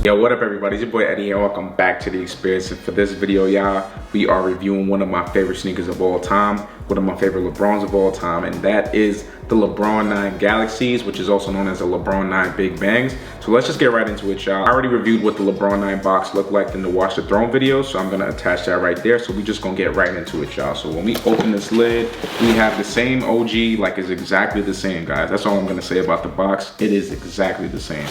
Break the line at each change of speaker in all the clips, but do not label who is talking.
Yo, what up everybody? It's your boy Eddie and welcome back to The Experience. And for this video, y'all, we are reviewing one of my favorite sneakers of all time, one of my favorite LeBrons of all time, and that is the LeBron 9 Galaxies, which is also known as the LeBron 9 Big Bangs. So let's just get right into it, y'all. I already reviewed what the LeBron 9 box looked like in the Watch the Throne video, so I'm gonna attach that right there. So we just gonna get right into it, y'all. So when we open this lid, we have the same OG, like it's exactly the same, guys. That's all I'm gonna say about the box. It is exactly the same.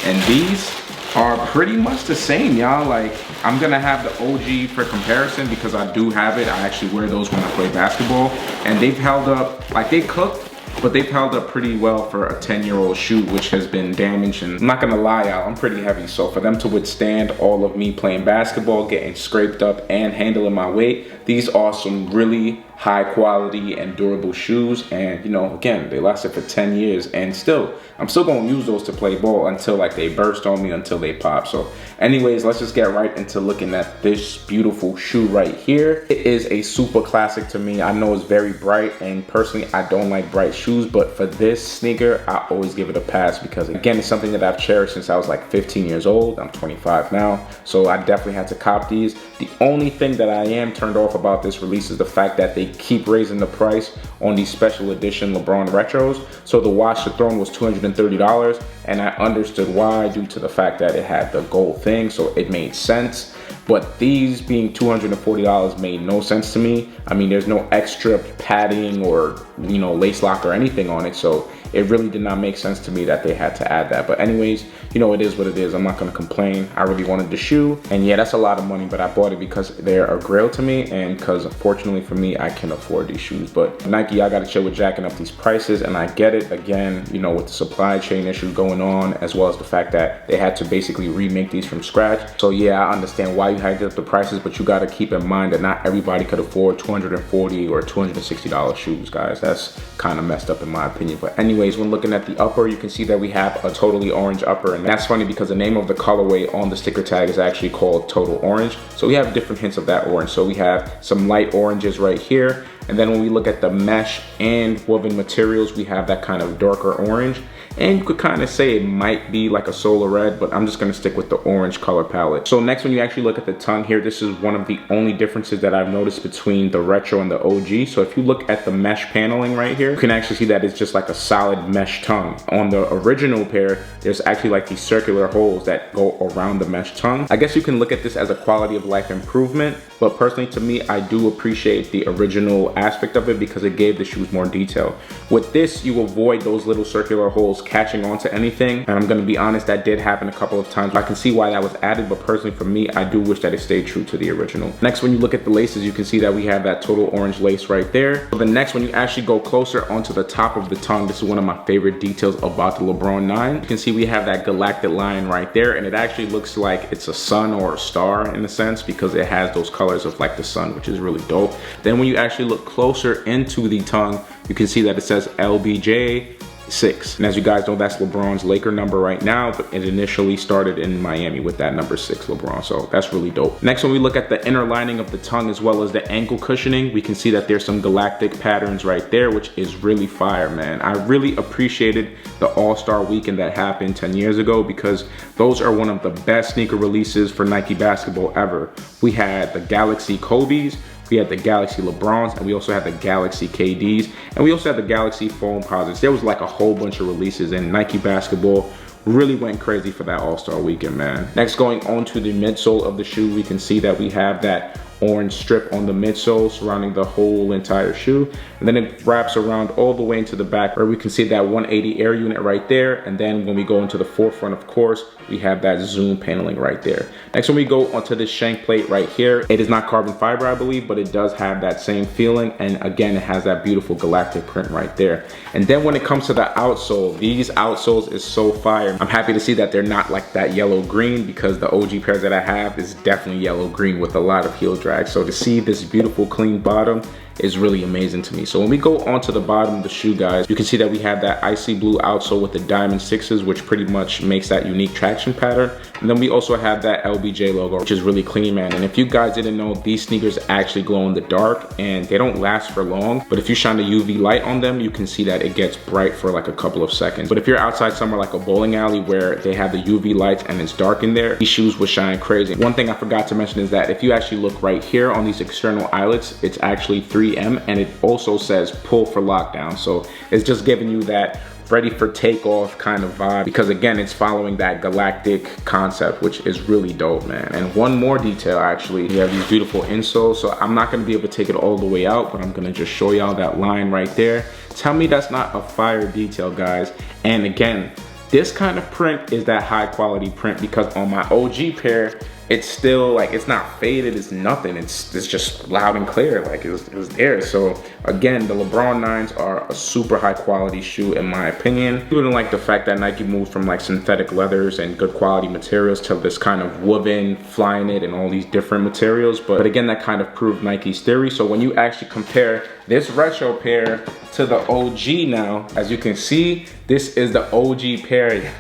And these are pretty much the same, y'all. Like, I'm gonna have the OG for comparison because I do have it. I actually wear those when I play basketball, and they've held up, like they cooked, but they've held up pretty well for a 10-year-old shoe, which has been damaged. And I'm not gonna lie, y'all, I'm pretty heavy. So for them to withstand all of me playing basketball, getting scraped up and handling my weight, these are some really high quality and durable shoes. And you know, again, they lasted for 10 years and still, I'm still gonna use those to play ball until like they burst on me, until they pop. So anyways, let's just get right into looking at this beautiful shoe right here. It is a super classic to me. I know it's very bright, and personally, I don't like bright shoes, but for this sneaker, I always give it a pass because again, it's something that I've cherished since I was like 15 years old. I'm 25 now, so I definitely had to cop these. The only thing that I am turned off about this release is the fact that they keep raising the price on these special edition LeBron retros. So the Watch the Throne was $230, and I understood why, due to the fact that it had the gold thing, so it made sense. But these being $240 made no sense to me. I mean, there's no extra padding or, you know, lace lock or anything on it, so it really did not make sense to me that they had to add that. But anyways, you know, it is what it is. I'm not gonna complain. I really wanted the shoe, and yeah, that's a lot of money, but I bought it because they're a grail to me, and because unfortunately for me, I can afford these shoes. But Nike, I gotta chill with jacking up these prices, and I get it, again, you know, with the supply chain issues going on, as well as the fact that they had to basically remake these from scratch. So yeah, I understand why you hiked up the prices, but you gotta keep in mind that not everybody could afford $240 or $260 shoes, guys. That's kind of messed up in my opinion. But anyways, when looking at the upper, you can see that we have a totally orange upper, and that's funny because the name of the colorway on the sticker tag is actually called Total Orange. So we have different hints of that orange. So we have some light oranges right here, and then when we look at the mesh and woven materials, we have that kind of darker orange. And you could kind of say it might be like a solar red, but I'm just gonna stick with the orange color palette. So next, when you actually look at the tongue here, this is one of the only differences that I've noticed between the retro and the OG. So if you look at the mesh paneling right here, you can actually see that it's just like a solid mesh tongue. On the original pair, there's actually like these circular holes that go around the mesh tongue. I guess you can look at this as a quality of life improvement, but personally to me, I do appreciate the original aspect of it because it gave the shoes more detail. With this, you avoid those little circular holes catching onto anything, and I'm gonna be honest, that did happen a couple of times. I can see why that was added, but personally for me, I do wish that it stayed true to the original. Next, when you look at the laces, you can see that we have that total orange lace right there. So the next, when you actually go closer onto the top of the tongue, this is one of my favorite details about the LeBron 9. You can see we have that galactic line right there, and it actually looks like it's a sun or a star in a sense because it has those colors of like the sun, which is really dope. Then when you actually look closer into the tongue, you can see that it says LBJ6. And as you guys know, that's LeBron's Laker number right now, but it initially started in Miami with that number 6 LeBron, so that's really dope. Next, when we look at the inner lining of the tongue as well as the ankle cushioning, we can see that there's some galactic patterns right there, which is really fire, man. I really appreciated the All-Star Weekend that happened 10 years ago because those are one of the best sneaker releases for Nike basketball ever. We had the Galaxy Kobe's, we had the Galaxy LeBrons, and we also had the Galaxy KDs, and we also had the Galaxy Foam Posits. There was like a whole bunch of releases, and Nike basketball really went crazy for that All-Star Weekend, man. Next, going on to the midsole of the shoe, we can see that we have that orange strip on the midsole surrounding the whole entire shoe, and then it wraps around all the way into the back where we can see that 180 air unit right there. And then when we go into the forefront, of course, we have that zoom paneling right there. Next, when we go onto this shank plate right here, it is not carbon fiber, I believe, but it does have that same feeling, and again, it has that beautiful galactic print right there. And then when it comes to the outsole, these outsoles is so fire. I'm happy to see that they're not like that yellow green because the OG pairs that I have is definitely yellow green with a lot of heel drag. So to see this beautiful clean bottom is really amazing to me. So when we go onto the bottom of the shoe, guys, you can see that we have that icy blue outsole with the diamond sixes, which pretty much makes that unique traction pattern. And then we also have that LBJ logo, which is really clean, man. And if you guys didn't know, these sneakers actually glow in the dark and they don't last for long, but if you shine the UV light on them, you can see that it gets bright for like a couple of seconds. But if you're outside somewhere like a bowling alley where they have the UV lights and it's dark in there, these shoes will shine crazy. One thing I forgot to mention is that if you actually look right here on these external eyelets, it's actually 3M, and it also says pull for lockdown. So it's just giving you that ready for takeoff kind of vibe, because again, it's following that galactic concept, which is really dope, man. And one more detail, actually, we have these beautiful insoles. So I'm not gonna be able to take it all the way out, but I'm gonna just show y'all that line right there. Tell me that's not a fire detail, guys. And again, this kind of print is that high quality print, because on my OG pair, it's still like, it's not faded, it's nothing. It's just loud and clear, like it was there. So again, the LeBron 9s are a super high quality shoe in my opinion. I really like the fact that Nike moved from like synthetic leathers and good quality materials to this kind of woven, Flyknit, and all these different materials. But again, that kind of proved Nike's theory. So when you actually compare this retro pair to the OG now, as you can see, this is the OG pair.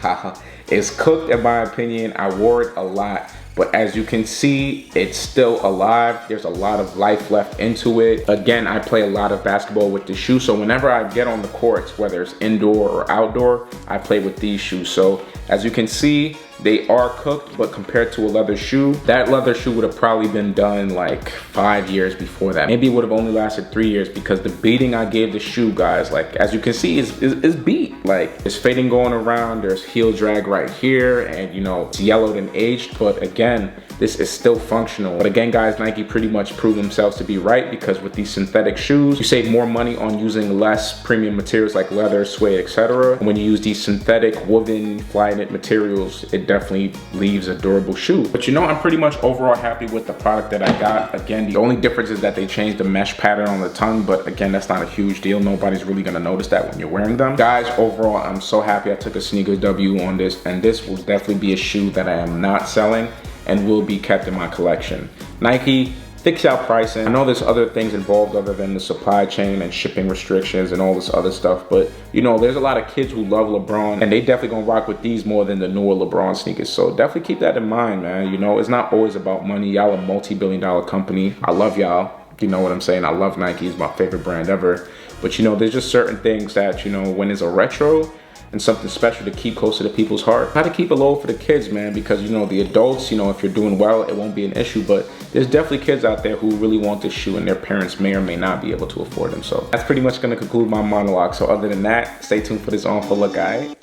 It's cooked in my opinion. I wore it a lot, but as you can see, it's still alive. There's a lot of life left into it. Again, I play a lot of basketball with the shoe, so whenever I get on the courts, whether it's indoor or outdoor, I play with these shoes. So as you can see, they are cooked, but compared to a leather shoe, that leather shoe would have probably been done like 5 years before that. Maybe it would have only lasted 3 years, because the beating I gave the shoe, guys, like as you can see, is beat. Like there's fading going around, there's heel drag right here, and you know, it's yellowed and aged, but again, this is still functional. But again, guys, Nike pretty much proved themselves to be right, because with these synthetic shoes, you save more money on using less premium materials like leather, suede, etc. When you use these synthetic woven Flyknit materials, it definitely leaves a durable shoe. But you know, I'm pretty much overall happy with the product that I got. Again, the only difference is that they changed the mesh pattern on the tongue, but again, that's not a huge deal. Nobody's really gonna notice that when you're wearing them. Guys, overall, I'm so happy I took a sneaker W on this, and this will definitely be a shoe that I am not selling and will be kept in my collection. Nike, fix out pricing. I know there's other things involved other than the supply chain and shipping restrictions and all this other stuff, but you know, there's a lot of kids who love LeBron, and they definitely gonna rock with these more than the newer LeBron sneakers. So definitely keep that in mind, man. You know, it's not always about money. Y'all a multi-billion-dollar company. I love y'all. You know what I'm saying? I love Nike. It's my favorite brand ever. But you know, there's just certain things that, you know, when it's a retro and something special to keep closer to people's heart. How to keep it low for the kids, man, because you know, the adults, you know, if you're doing well, it won't be an issue, but there's definitely kids out there who really want this shoe and their parents may or may not be able to afford them. So that's pretty much gonna conclude my monologue. So other than that, stay tuned for this on for look, guy.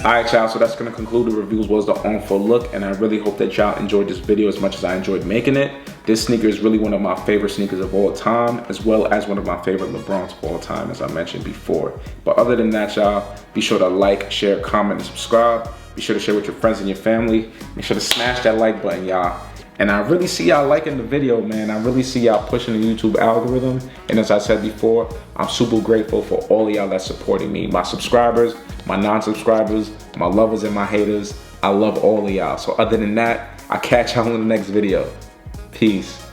Alright, y'all, so that's gonna conclude the reviews, was the on for look, and I really hope that y'all enjoyed this video as much as I enjoyed making it. This sneaker is really one of my favorite sneakers of all time, as well as one of my favorite LeBrons of all time, as I mentioned before. But other than that, y'all, be sure to like, share, comment, and subscribe. Be sure to share with your friends and your family. Make sure to smash that like button, y'all. And I really see y'all liking the video, man. I really see y'all pushing the YouTube algorithm. And as I said before, I'm super grateful for all of y'all that's supporting me. My subscribers, my non-subscribers, my lovers and my haters. I love all of y'all. So other than that, I'll catch y'all in the next video. Peace.